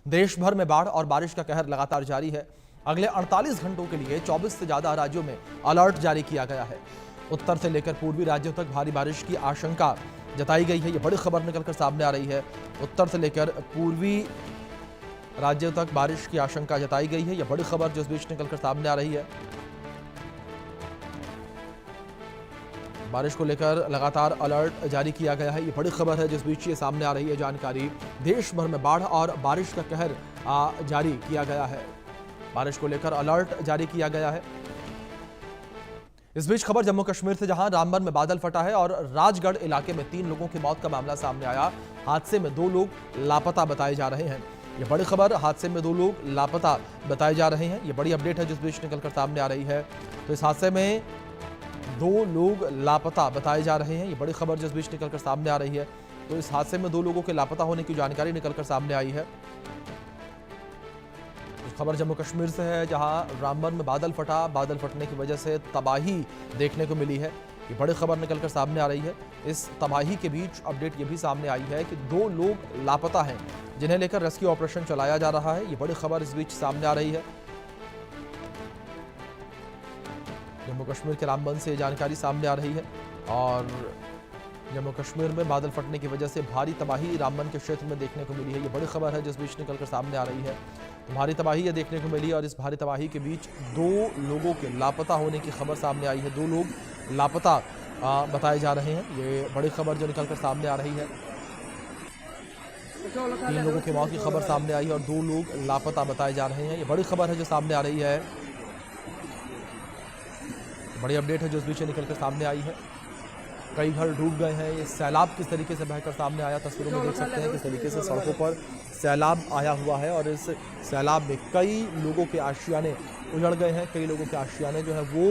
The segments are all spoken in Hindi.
देश भर में बाढ़ और बारिश का कहर लगातार जारी है। अगले 48 घंटों के लिए 24 से ज्यादा राज्यों में अलर्ट जारी किया गया है। उत्तर से लेकर पूर्वी राज्यों तक भारी बारिश की आशंका जताई गई है। यह बड़ी खबर निकलकर सामने आ रही है। उत्तर से लेकर पूर्वी राज्यों तक बारिश की आशंका जताई गई है। यह बड़ी खबर जो इस बीच निकलकर सामने आ रही है। बारिश को लेकर लगातार अलर्ट जारी किया गया है। ये बड़ी खबर है जिस बीच ये सामने आ रही है जानकारी। देश भर में बाढ़ और बारिश का कहर जारी किया गया है। बारिश को लेकर अलर्ट जारी किया गया है। इस बीच खबर जम्मू कश्मीर से, जहां रामबन में बादल फटा है और राजगढ़ इलाके में 3 लोगों की मौत का मामला सामने आया। हादसे में 2 लोग लापता बताए जा रहे हैं। ये बड़ी खबर, हादसे में 2 लोग लापता बताए जा रहे हैं। ये बड़ी अपडेट है जिस बीच निकलकर सामने आ रही है। तो इस हादसे में 2 लोग लापता बताए जा रहे हैं। ये बड़ी खबर जिस बीच निकलकर सामने आ रही है। तो इस हादसे में 2 लोगों के लापता होने की जानकारी निकलकर सामने आई है। खबर जम्मू कश्मीर से है, जहां रामबन में बादल फटा। बादल फटने की वजह से तबाही देखने को मिली है। ये बड़ी खबर निकलकर सामने आ रही है। इस तबाही के बीच अपडेट ये भी सामने आई है कि 2 लोग लापता हैं, जिन्हें लेकर रेस्क्यू ऑपरेशन चलाया जा रहा है। ये बड़ी खबर इस बीच सामने आ रही है। जम्मू कश्मीर के रामबन से जानकारी सामने आ रही है। और जम्मू कश्मीर में बादल फटने की वजह से भारी तबाही रामबन के क्षेत्र में देखने को मिली है। ये बड़ी खबर है जिस बीच निकलकर सामने आ रही है। भारी तबाही ये देखने को मिली और इस भारी तबाही के बीच 2 लोगों के लापता होने की खबर सामने आई है। 2 लोग लापता बताए जा रहे हैं। ये बड़ी खबर जो निकलकर सामने आ रही है। 3 लोगों की मौत की खबर सामने आई है और 2 लोग लापता बताए जा रहे हैं। ये बड़ी खबर है जो सामने आ रही है। बड़ी अपडेट है जो इस बीच निकलकर सामने आई है। कई घर डूब गए हैं। ये सैलाब किस तरीके से बहकर सामने आया, तस्वीरों में देख सकते हैं किस तरीके से सड़कों पर सैलाब आया हुआ है। और इस सैलाब में कई लोगों के आशियाने उजड़ गए हैं। कई लोगों के आशियाने जो है वो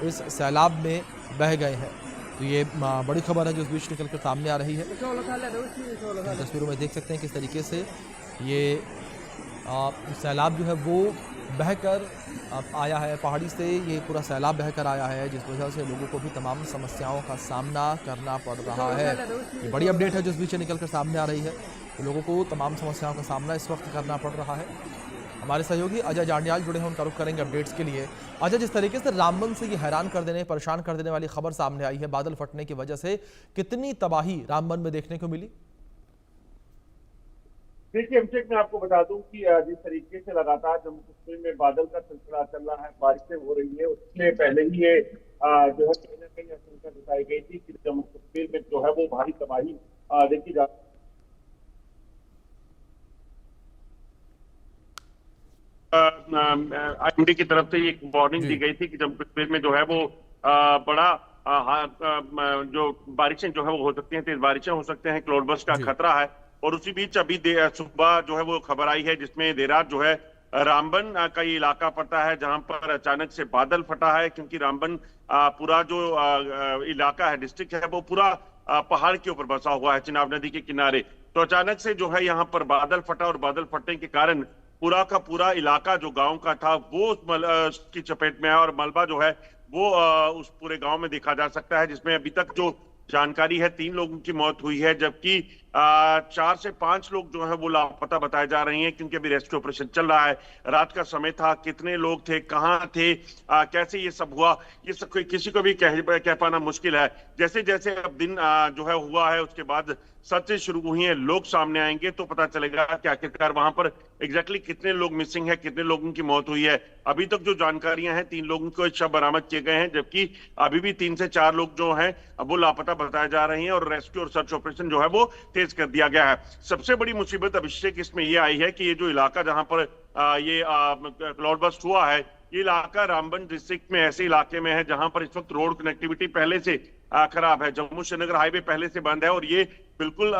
इस सैलाब में बह गए हैं। तो ये बड़ी खबर है जो इस बीच निकलकर सामने आ रही है। तस्वीरों में देख सकते हैं किस तरीके से ये सैलाब जो है वो बहकर आया है। पहाड़ी से ये पूरा सैलाब बहकर आया है, जिस वजह से लोगों को भी तमाम समस्याओं का सामना करना पड़ रहा है। ये बड़ी अपडेट है जो इस बीच निकलकर सामने आ रही है। तो लोगों को तमाम समस्याओं का सामना इस वक्त करना पड़ रहा है। हमारे सहयोगी अजय जांडियाल जुड़े हैं, उनका रुख करेंगे अपडेट्स के लिए। अजय, जिस तरीके से रामबन से ये हैरान कर देने, परेशान कर देने वाली खबर सामने आई है बादल फटने की वजह से, कितनी तबाही रामबन में देखने को मिली? देखिए अभिषेक, मैं आपको बता दूं कि जिस तरीके से लगातार जम्मू कश्मीर में बादल का सिलसिला चल रहा है, बारिशें हो रही है, उससे पहले ही ये जो है कहीं ना कहीं आशंका जताई गई थी कि जम्मू कश्मीर में जो है वो भारी तबाही देखी जा IMD की तरफ से एक वार्निंग दी गई थी कि जम्मू कश्मीर में जो है वो बड़ा जो बारिशें जो है वो हो सकती हैं, तेज बारिशें हो सकते हैं, क्लाउड बर्स्ट का खतरा है। और उसी बीच अभी सुबह जो है वो खबर आई है जिसमें देर रात जो है रामबन का ये इलाका पड़ता है, जहां पर अचानक से बादल फटा है। क्योंकि रामबन पूरा जो इलाका है, डिस्ट्रिक्ट है, वो पूरा पहाड़ के ऊपर बसा हुआ है, चिनाब नदी के किनारे। तो अचानक से जो है यहाँ पर बादल फटा और बादल फटने के कारण पूरा का पूरा इलाका जो गांव का था वो उसकी चपेट में है। और मलबा जो है वो उस पूरे गांव में देखा जा सकता है, जिसमें अभी तक जो जानकारी है 3 लोगों की मौत हुई है, जबकि 4 से 5 लोग जो है वो लापता बताए जा रहे हैं। क्योंकि अभी रेस्क्यू ऑपरेशन चल रहा है। रात का समय था, कितने लोग थे, कहां थे, कैसे ये सब हुआ, ये सब किसी को भी कह पाना मुश्किल है। जैसे जैसे अब दिन जो है हुआ है, उसके बाद सच शुरू हुई है, लोग सामने आएंगे तो पता चलेगा कि आखिरकार वहां पर एग्जैक्टली कितने लोग मिसिंग है, कितने लोगों की मौत हुई है। अभी तक जो जानकारियां हैं, 3 लोगों को शव बरामद किए गए हैं, जबकि अभी भी 3 से 4 लोग जो हैं वो लापता बताए जा रहे हैं। और रेस्क्यू और सर्च ऑपरेशन जो है वो तेज कर दिया गया है। सबसे बड़ी मुसीबत अभिषेक इसमें यह आई है कि ये जो इलाका जहां पर ये क्लाउड बर्स्ट हुआ है, ये इलाका रामबन डिस्ट्रिक्ट में ऐसे इलाके में है जहां पर इस वक्त रोड कनेक्टिविटी पहले से खराब है। जम्मू श्रीनगर हाईवे पहले से बंद है और ये बिल्कुल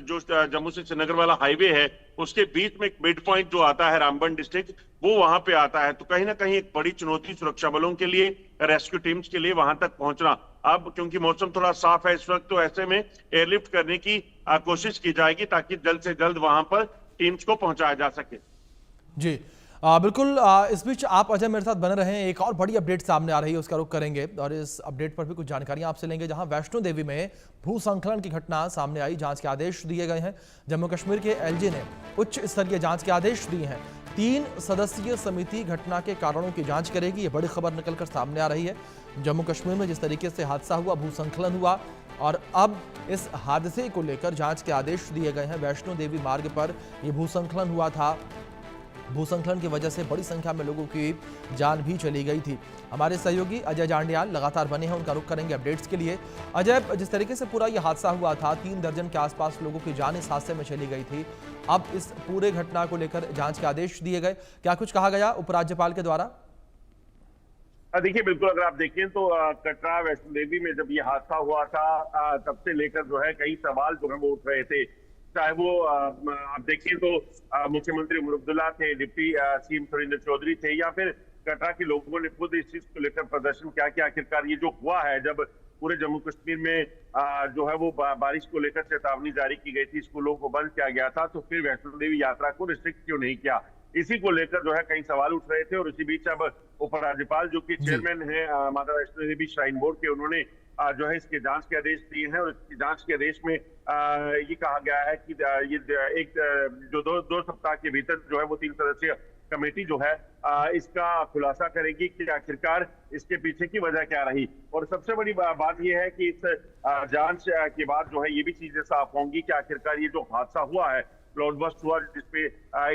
जो जम्मू से श्रीनगर वाला हाईवे है उसके बीच में एक मिड पॉइंट जो आता है रामबन डिस्ट्रिक्ट, वो वहां पे आता है। तो कहीं ना कहीं एक बड़ी चुनौती सुरक्षा बलों के लिए, रेस्क्यू टीम्स के लिए वहां तक पहुंचना। अब क्योंकि मौसम थोड़ा साफ है इस वक्त, तो ऐसे में एयरलिफ्ट करने की कोशिश की जाएगी ताकि जल्द से जल्द वहां पर टीम्स को पहुंचाया जा सके। जी बिल्कुल। इस बीच आप अजय मेरे साथ बने रहें, एक और बड़ी अपडेट सामने आ रही है, उसका रुख करेंगे और इस अपडेट पर भी कुछ जानकारियां आपसे लेंगे। जहां वैष्णो देवी में भूस्खलन की घटना सामने आई, जांच के आदेश दिए गए हैं। जम्मू कश्मीर के एलजी ने उच्च स्तरीय जांच के आदेश दिए हैं। 3 सदस्यीय समिति घटना के कारणों की जांच करेगी। ये बड़ी खबर निकलकर सामने आ रही है। जम्मू कश्मीर में जिस तरीके से हादसा हुआ, भूस्खलन हुआ, और अब इस हादसे को लेकर जांच के आदेश दिए गए हैं। वैष्णो देवी मार्ग पर यह भूस्खलन हुआ था। भूस्खलन की वजह से बड़ी संख्या में लोगों की जान भी चली गई थी। हमारे सहयोगी अजय जांडियाल लगातार बने हैं, उनका रुख करेंगे अपडेट्स के लिए। अजय, जिस तरीके से पूरा यह हादसा हुआ था, 3 दर्जन के आसपास लोगों की जान इस हादसे में चली गई थी। अब इस पूरे घटना को लेकर जांच के आदेश दिए गए, क्या कुछ कहा गया उपराज्यपाल के द्वारा? देखिए, बिल्कुल अगर आप देखें तो कटरा वैष्णो देवी में जब ये हादसा हुआ था, तब से लेकर जो है कई सवाल जो है वो उठ रहे थे। चाहे वो आप देखें तो मुख्यमंत्री उमर अब्दुल्ला थे, डिप्टी सीएम सुरेंद्र चौधरी थे, या फिर कटरा के लोगों ने खुद इस चीज को लेकर प्रदर्शन किया कि आखिरकार ये जो हुआ है, जब पूरे जम्मू कश्मीर में जो है वो बारिश को लेकर चेतावनी जारी की गई थी, स्कूलों को बंद किया गया था, तो फिर वैष्णो देवी यात्रा को रिस्ट्रिक्ट क्यों नहीं किया? इसी को लेकर जो है कई सवाल उठ रहे थे। और इसी बीच अब उपराज्यपाल जो कि चेयरमैन है माता वैष्णो देवी श्राइन बोर्ड के, उन्होंने जो है इसके जांच के आदेश दिए हैं। और इसकी जांच के आदेश में ये कहा गया है कि ये एक जो दो सप्ताह के भीतर जो है वो 3 सदस्यीय कमेटी जो है इसका खुलासा करेगी कि आखिरकार इसके पीछे की वजह क्या रही। और सबसे बड़ी बात यह है कि इस जांच के बाद जो है ये भी चीजें साफ होंगी कि आखिरकार ये जो हादसा हुआ है, क्लाउड बर्स्ट हुआ, जिसपे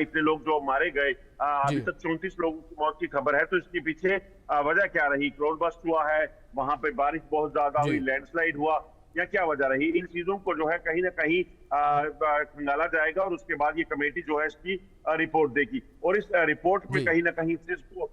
इतने लोग जो मारे गए, अभी तक 34 लोगों की मौत की खबर है, तो इसके पीछे वजह क्या रही? क्लाउड बर्स्ट हुआ है, वहां पे बारिश बहुत ज्यादा हुई, लैंडस्लाइड हुआ, या क्या वजह रही? इन चीजों को जो है कहीं ना कहीं खंगाला जाएगा और उसके बाद ये कमेटी जो है इसकी रिपोर्ट देगी। और इस रिपोर्ट में कहीं ना कहीं इस चीज को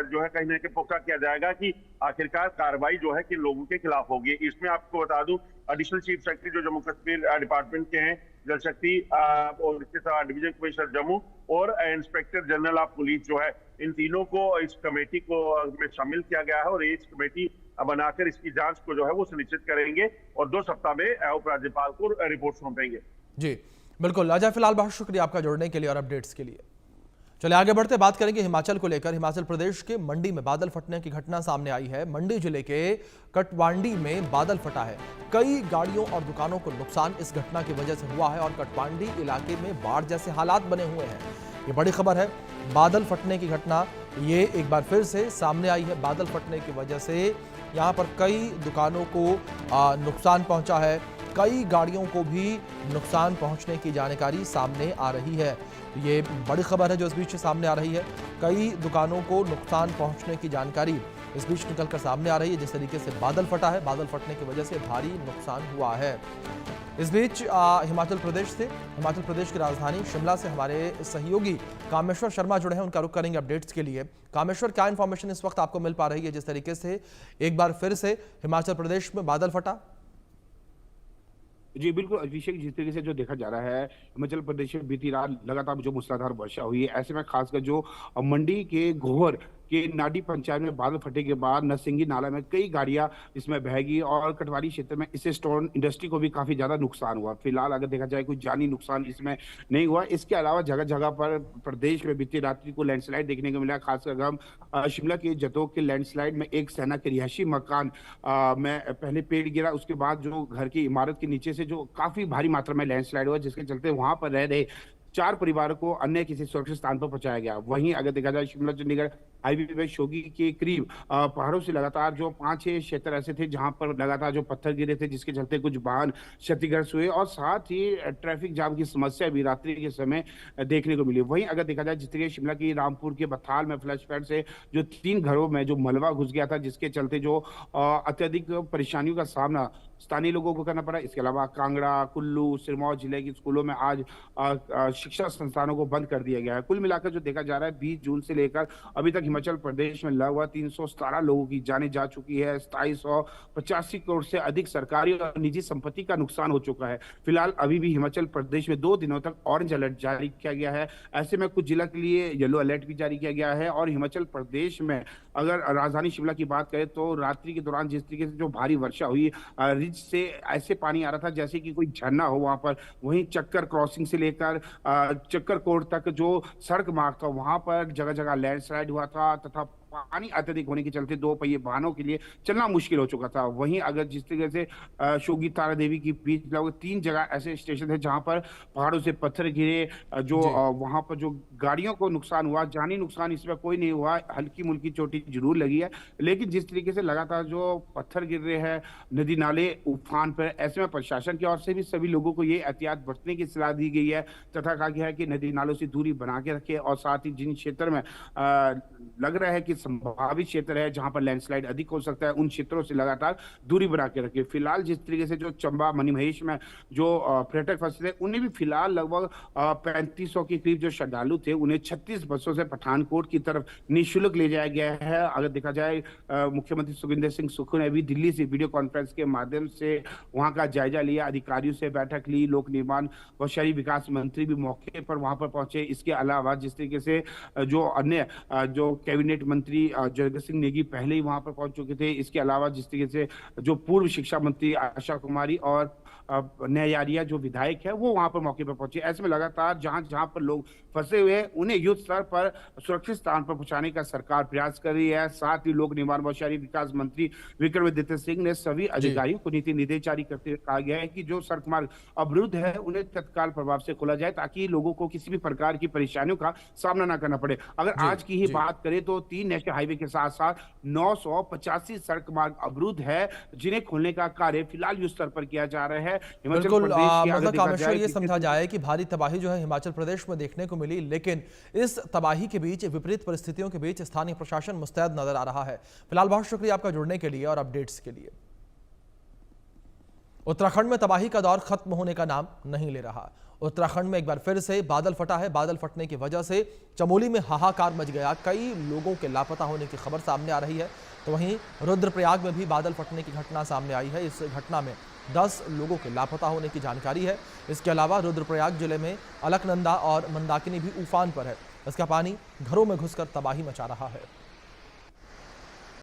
जो है कहीं ना कहीं पुख्ता किया जाएगा कि आखिरकार कार्रवाई जो है किन लोगों के खिलाफ होगी। इसमें आपको बता दूं, एडिशनल चीफ सेक्रेटरी जो जम्मू कश्मीर डिपार्टमेंट के हैं, जल शक्ति और इसके साथ डिवीजन कमिश्नर जम्मू और इंस्पेक्टर जनरल ऑफ पुलिस जो है, इन तीनों को इस कमेटी को में शामिल किया गया है। और इस कमेटी बनाकर इसकी जांच को जो है वो सुनिश्चित करेंगे और 2 सप्ताह में उपराज्यपाल को रिपोर्ट सौंपेंगे। जी बिल्कुल अजय, फिलहाल बहुत शुक्रिया आपका जुड़ने के लिए और अपडेट्स के लिए। चले आगे बढ़ते बात करेंगे हिमाचल को लेकर। हिमाचल प्रदेश के मंडी में बादल फटने की घटना सामने आई है। मंडी जिले के कटवांडी में बादल फटा है। कई गाड़ियों और दुकानों को नुकसान इस घटना की वजह से हुआ है और कटवांडी इलाके में बाढ़ जैसे हालात बने हुए हैं। ये बड़ी खबर है। बादल फटने की घटना ये एक बार फिर से सामने आई है। बादल फटने की वजह से यहाँ पर कई दुकानों को नुकसान पहुंचा है, कई गाड़ियों को भी नुकसान पहुंचने की जानकारी सामने आ रही है। ये बड़ी खबर है जो इस बीच सामने आ रही है। कई दुकानों को नुकसान पहुंचने की जानकारी इस बीच निकलकर सामने आ रही है। जिस तरीके से बादल फटा है, बादल फटने की वजह से भारी नुकसान हुआ है। इस बीच हिमाचल प्रदेश की राजधानी शिमला से हमारे सहयोगी कामेश्वर शर्मा जुड़े हैं, उनका रुख करेंगे अपडेट्स के लिए। कामेश्वर, क्या इन्फॉर्मेशन इस वक्त आपको मिल पा रही है जिस तरीके से एक बार फिर से हिमाचल प्रदेश में बादल फटा? जी बिल्कुल अभिषेक, जिस तरीके से जो देखा जा रहा है हिमाचल प्रदेश में बीती रात लगातार जो मूसलाधार वर्षा हुई है, ऐसे में खासकर जो मंडी के घोवर के नाडी पंचायत में बादल फटे के बाद नरसिंगी नाला में कई गाड़ियां इसमें बह गई और कटवारी क्षेत्र में इससे स्टोन इंडस्ट्री को भी काफी ज्यादा नुकसान हुआ। फिलहाल अगर देखा जाए कोई जानी नुकसान इसमें नहीं हुआ। इसके अलावा जगह जगह पर प्रदेश में बीती रात्रि को लैंडस्लाइड देखने को मिला। खासकर हम शिमला के जतोग के लैंडस्लाइड में एक सेना के रिहायशी मकान में पहले पेड़ गिरा, उसके बाद जो घर की इमारत के नीचे से जो काफी भारी मात्रा में लैंडस्लाइड हुआ, जिसके चलते वहां पर रह रहे 4 परिवारों को अन्य किसी सुरक्षित स्थान पर पहुंचाया गया। वहीं अगर देखा जाए शिमला चंडीगढ़ हाईवे में शोगी के करीब पहाड़ों से लगातार जो 5-6 क्षेत्र ऐसे थे जहां पर लगातार जो पत्थर गिरे थे, जिसके चलते कुछ वाहन क्षतिग्रस्त हुए और साथ ही ट्रैफिक जाम की समस्या भी रात्रि के समय देखने को मिली। वहीं अगर देखा जाए जिस तरीके शिमला की रामपुर के बथाल में फ्लैश फ्लड से जो 3 घरों में जो मलबा घुस गया था, जिसके चलते जो अत्यधिक परेशानियों का सामना स्थानीय लोगों को करना पड़ा। इसके अलावा कांगड़ा, कुल्लू, सिरमौर जिले के स्कूलों में आज शिक्षा संस्थानों को बंद कर दिया गया है। कुल मिलाकर जो देखा जा रहा है 20 जून से लेकर अभी तक हिमाचल प्रदेश में लगभग 317 लोगों की जानें जा चुकी है। 2785 करोड़ से अधिक सरकारी और निजी संपत्ति का नुकसान हो चुका है। फिलहाल अभी भी हिमाचल प्रदेश में 2 दिनों तक ऑरेंज अलर्ट जारी किया गया है। ऐसे में कुछ जिला के लिए येलो अलर्ट भी जारी किया गया है। और हिमाचल प्रदेश में अगर राजधानी शिमला की बात करें तो रात्रि के दौरान जिस तरीके से जो भारी वर्षा हुई, से ऐसे पानी आ रहा था जैसे कि कोई झरना हो वहां पर। वहीं चक्कर क्रॉसिंग से लेकर चक्कर कोट तक जो सड़क मार्ग था वहां पर जगह जगह लैंडस्लाइड हुआ था तथा पानी अत्यधिक होने के चलते दो पहिए वाहनों के लिए चलना मुश्किल हो चुका था। वहीं अगर जिस तरीके से शोगी तारा देवी के बीच लगभग 3 जगह ऐसे स्टेशन थे जहां पर पहाड़ों से पत्थर गिरे, जो जी वहां पर जो गाड़ियों को नुकसान हुआ, जानी नुकसान इसमें कोई नहीं हुआ, हल्की मुल्की चोटी जरूर लगी है। लेकिन जिस तरीके से लगातार जो पत्थर गिर रहे हैं, नदी नाले उफान पर, ऐसे में प्रशासन की ओर से भी सभी लोगों को ये एहतियात बरतने की सलाह दी गई है तथा कहा गया है कि नदी नालों से दूरी बना के रखे और साथ ही जिन क्षेत्र में लग रहा है कि संभावित क्षेत्र है जहां पर लैंडस्लाइड अधिक हो सकता है, उन क्षेत्रों से लगातार दूरी बना के रखे। फिलहाल जिस तरीके से जो चंबा मणिमहेश में जो पर्यटक फंसे थे उन्हें भी फिलहाल लगभग 3500 के करीब जो श्रद्धालु थे उन्हें 36 बसों से पठानकोट की तरफ निःशुल्क ले जाया गया है। अगर देखा जाए मुख्यमंत्री सुखविंदर सिंह सुक्खू ने भी दिल्ली से वीडियो कॉन्फ्रेंस के माध्यम से वहां का जायजा लिया, अधिकारियों से बैठक ली, लोक निर्माण व शहरी विकास मंत्री भी मौके पर वहां पर पहुंचे। इसके अलावा जिस तरीके से जो अन्य जो कैबिनेट मंत्री जगत सिंह नेगी पहले ही वहां पर पहुंच चुके थे, इसके अलावा जिस तरीके से जो पूर्व शिक्षा मंत्री आशा कुमारी और न्यायारिया जो विधायक है वो वहां पर मौके पर पहुंचे। ऐसे में लगातार जहां जहां पर लोग फंसे हुए हैं उन्हें युद्ध स्तर पर सुरक्षित स्थान पर पहुंचाने का सरकार प्रयास कर रही है। साथ ही लोक निर्माण व शहरी विकास मंत्री विक्रमादित्य सिंह ने सभी अधिकारियों को नीति निर्देश जारी करते हुए कहा गया है कि जो सड़क मार्ग अवरुद्ध है उन्हें तत्काल प्रभाव से खोला जाए ताकि लोगों को किसी भी प्रकार की परेशानियों का सामना न करना पड़े। अगर आज की ही बात करें तो 3 नेशनल हाईवे के साथ साथ 985 सड़क मार्ग अवरुद्ध है जिन्हें खोलने का कार्य फिलहाल युद्ध स्तर पर किया जा रहा है। बिल्कुल कामेश्वर, ये समझा जाए कि भारी तबाही जो है हिमाचल प्रदेश में देखने को मिली, लेकिन इस तबाही के बीच, विपरीत परिस्थितियों के बीच स्थानीय प्रशासन मुस्तैद नजर आ रहा है। फिलहाल बहुत शुक्रिया आपका जुड़ने के लिए और अपडेट्स के लिए। उत्तराखंड में तबाही का दौर खत्म होने का नाम नहीं ले रहा। उत्तराखंड में एक बार फिर से बादल फटा है। बादल फटने की वजह से चमोली में हाहाकार मच गया, कई लोगों के लापता होने की खबर सामने आ रही है। तो वहीं रुद्रप्रयाग में भी बादल फटने की घटना सामने आई है। इस घटना में 10 लोगों के लापता होने की जानकारी है। इसके अलावा रुद्रप्रयाग जिले में अलकनंदा और मंदाकिनी भी उफान पर है। इसका पानी घरों में घुसकर तबाही मचा रहा है।